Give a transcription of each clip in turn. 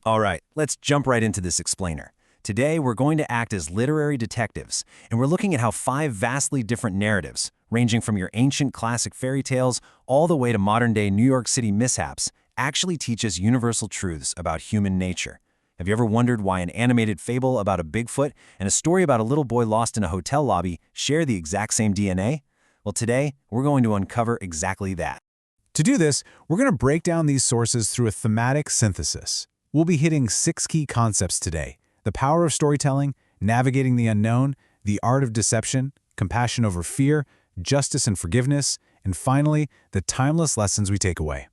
All right, let's jump right into this explainer. Today, we're going to act as literary detectives, and we're looking at how 5 vastly different narratives, ranging from your ancient classic fairy tales all the way to modern-day New York City mishaps, actually teach us universal truths about human nature. Have you ever wondered why an animated fable about a Bigfoot and a story about a little boy lost in a hotel lobby share the exact same DNA? Well, today, we're going to uncover exactly that. To do this, we're going to break down these sources through a thematic synthesis. We'll be hitting 6 key concepts today: the power of storytelling, navigating the unknown, the art of deception, compassion over fear, justice and forgiveness, and finally, the timeless lessons we take away.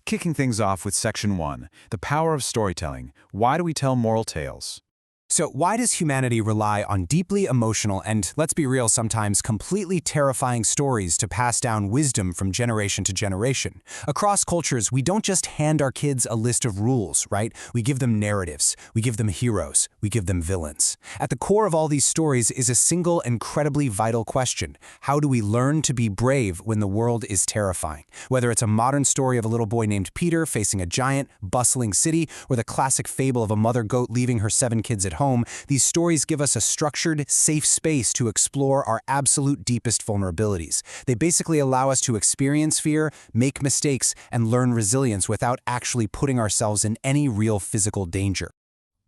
Kicking things off with Section 1, the power of storytelling. Why do we tell moral tales? So why does humanity rely on deeply emotional and, let's be real, sometimes completely terrifying stories to pass down wisdom from generation to generation? Across cultures, we don't just hand our kids a list of rules, right? We give them narratives, we give them heroes, we give them villains. At the core of all these stories is a single, incredibly vital question. How do we learn to be brave when the world is terrifying? Whether it's a modern story of a little boy named Peter facing a giant, bustling city, or the classic fable of a mother goat leaving her 7 kids at home, these stories give us a structured, safe space to explore our absolute deepest vulnerabilities. They basically allow us to experience fear, make mistakes, and learn resilience without actually putting ourselves in any real physical danger.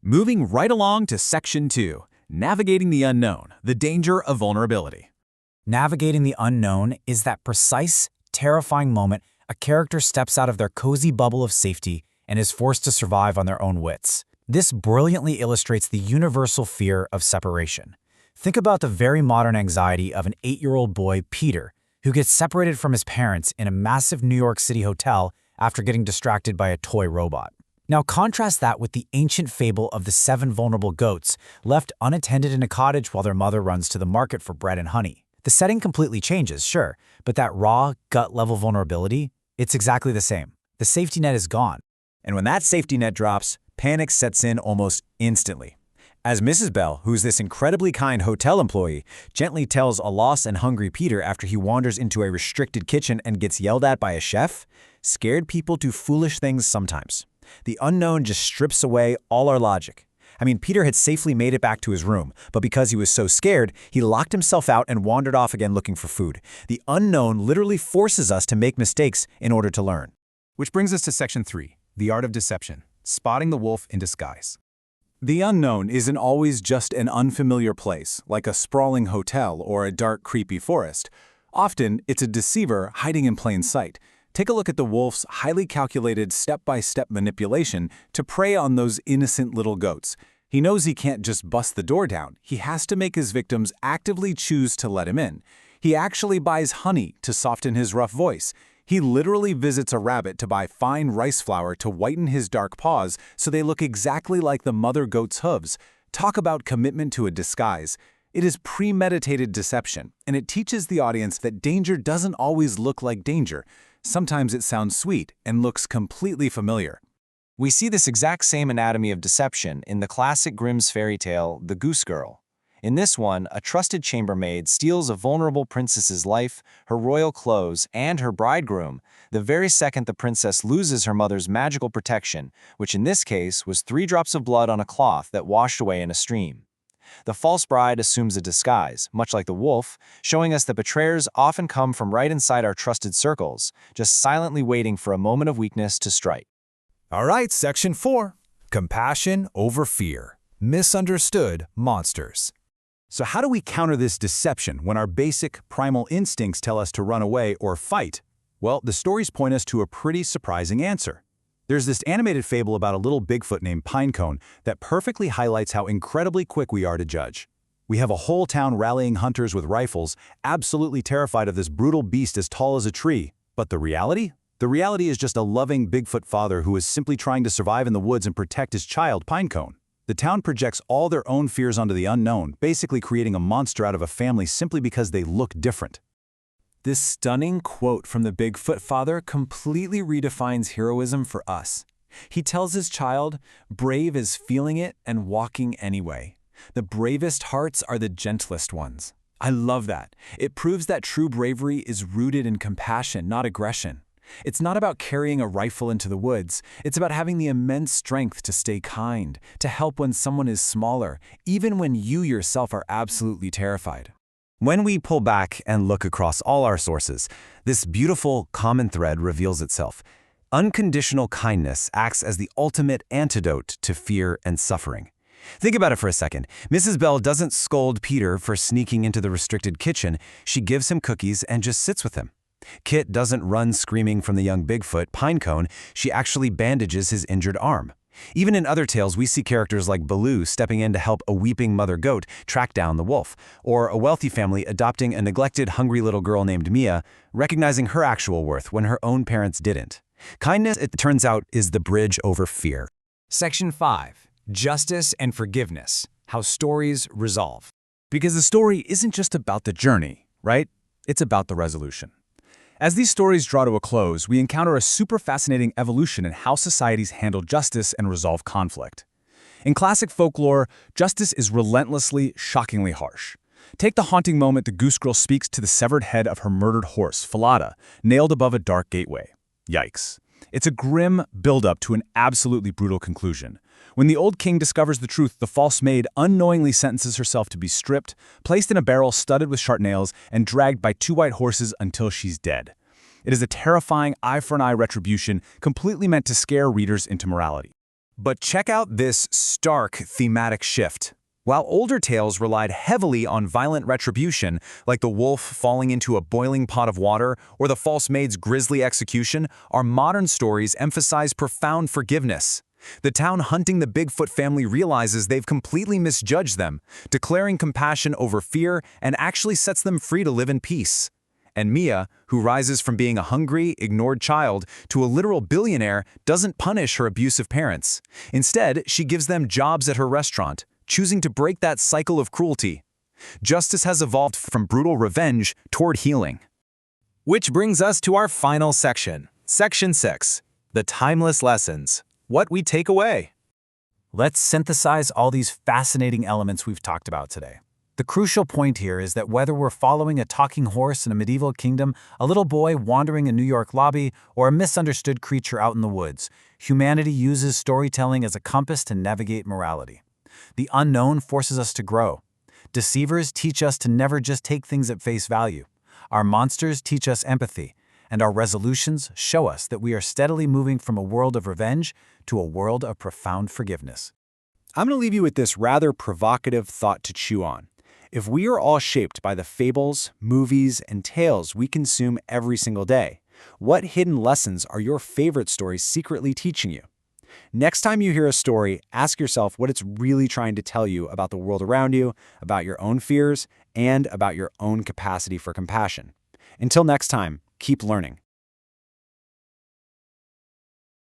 Moving right along to Section 2, Navigating the Unknown, the Danger of Vulnerability. Navigating the unknown is that precise, terrifying moment a character steps out of their cozy bubble of safety and is forced to survive on their own wits. This brilliantly illustrates the universal fear of separation. Think about the very modern anxiety of an 8-year-old boy, Peter, who gets separated from his parents in a massive New York City hotel after getting distracted by a toy robot. Now contrast that with the ancient fable of the 7 vulnerable goats left unattended in a cottage while their mother runs to the market for bread and honey. The setting completely changes, sure, but that raw, gut-level vulnerability, it's exactly the same. The safety net is gone. And when that safety net drops, panic sets in almost instantly. As Mrs. Bell, who's this incredibly kind hotel employee, gently tells a lost and hungry Peter after he wanders into a restricted kitchen and gets yelled at by a chef, scared people do foolish things sometimes. The unknown just strips away all our logic. I mean, Peter had safely made it back to his room, but because he was so scared, he locked himself out and wandered off again looking for food. The unknown literally forces us to make mistakes in order to learn. Which brings us to Section 3, the art of deception. Spotting the wolf in disguise. The unknown isn't always just an unfamiliar place, like a sprawling hotel or a dark, creepy forest. Often, it's a deceiver hiding in plain sight. Take a look at the wolf's highly calculated step-by-step manipulation to prey on those innocent little goats. He knows he can't just bust the door down. He has to make his victims actively choose to let him in. He actually buys honey to soften his rough voice. He literally visits a rabbit to buy fine rice flour to whiten his dark paws so they look exactly like the mother goat's hooves. Talk about commitment to a disguise. It is premeditated deception, and it teaches the audience that danger doesn't always look like danger. Sometimes it sounds sweet and looks completely familiar. We see this exact same anatomy of deception in the classic Grimm's fairy tale, The Goose Girl. In this one, a trusted chambermaid steals a vulnerable princess's life, her royal clothes, and her bridegroom, the very second the princess loses her mother's magical protection, which in this case was 3 drops of blood on a cloth that washed away in a stream. The false bride assumes a disguise, much like the wolf, showing us that betrayers often come from right inside our trusted circles, just silently waiting for a moment of weakness to strike. All right, Section 4, compassion over fear. Misunderstood monsters. So how do we counter this deception when our basic, primal instincts tell us to run away or fight? Well, the stories point us to a pretty surprising answer. There's this animated fable about a little Bigfoot named Pinecone that perfectly highlights how incredibly quick we are to judge. We have a whole town rallying hunters with rifles, absolutely terrified of this brutal beast as tall as a tree. But the reality? The reality is just a loving Bigfoot father who is simply trying to survive in the woods and protect his child, Pinecone. The town projects all their own fears onto the unknown, basically creating a monster out of a family simply because they look different. This stunning quote from the Bigfoot father completely redefines heroism for us. He tells his child, "Brave is feeling it and walking anyway. The bravest hearts are the gentlest ones." I love that. It proves that true bravery is rooted in compassion, not aggression. It's not about carrying a rifle into the woods. It's about having the immense strength to stay kind, to help when someone is smaller, even when you yourself are absolutely terrified. When we pull back and look across all our sources, this beautiful common thread reveals itself. Unconditional kindness acts as the ultimate antidote to fear and suffering. Think about it for a second. Mrs. Bell doesn't scold Peter for sneaking into the restricted kitchen. She gives him cookies and just sits with him. Kit doesn't run screaming from the young Bigfoot, Pinecone. She actually bandages his injured arm. Even in other tales, we see characters like Baloo stepping in to help a weeping mother goat track down the wolf, or a wealthy family adopting a neglected, hungry little girl named Mia, recognizing her actual worth when her own parents didn't. Kindness, it turns out, is the bridge over fear. Section 5. Justice and Forgiveness. How Stories Resolve. Because the story isn't just about the journey, right? It's about the resolution. As these stories draw to a close, we encounter a super fascinating evolution in how societies handle justice and resolve conflict. In classic folklore, justice is relentlessly, shockingly harsh. Take the haunting moment the goose girl speaks to the severed head of her murdered horse, Falada, nailed above a dark gateway. Yikes. It's a grim build-up to an absolutely brutal conclusion. When the old king discovers the truth, the false maid unknowingly sentences herself to be stripped, placed in a barrel studded with sharp nails, and dragged by 2 white horses until she's dead. It is a terrifying eye-for-an-eye retribution completely meant to scare readers into morality. But check out this stark thematic shift. While older tales relied heavily on violent retribution, like the wolf falling into a boiling pot of water or the false maid's grisly execution, our modern stories emphasize profound forgiveness. The town hunting the Bigfoot family realizes they've completely misjudged them, declaring compassion over fear and actually sets them free to live in peace. And Mia, who rises from being a hungry, ignored child to a literal billionaire, doesn't punish her abusive parents. Instead, she gives them jobs at her restaurant, choosing to break that cycle of cruelty. Justice has evolved from brutal revenge toward healing. Which brings us to our final section, Section 6, The Timeless Lessons. What we take away. Let's synthesize all these fascinating elements we've talked about today. The crucial point here is that whether we're following a talking horse in a medieval kingdom, a little boy wandering a New York lobby, or a misunderstood creature out in the woods, humanity uses storytelling as a compass to navigate morality. The unknown forces us to grow. Deceivers teach us to never just take things at face value. Our monsters teach us empathy, and our resolutions show us that we are steadily moving from a world of revenge to a world of profound forgiveness. I'm going to leave you with this rather provocative thought to chew on. If we are all shaped by the fables, movies, and tales we consume every single day, what hidden lessons are your favorite stories secretly teaching you? Next time you hear a story, ask yourself what it's really trying to tell you about the world around you, about your own fears, and about your own capacity for compassion. Until next time, keep learning.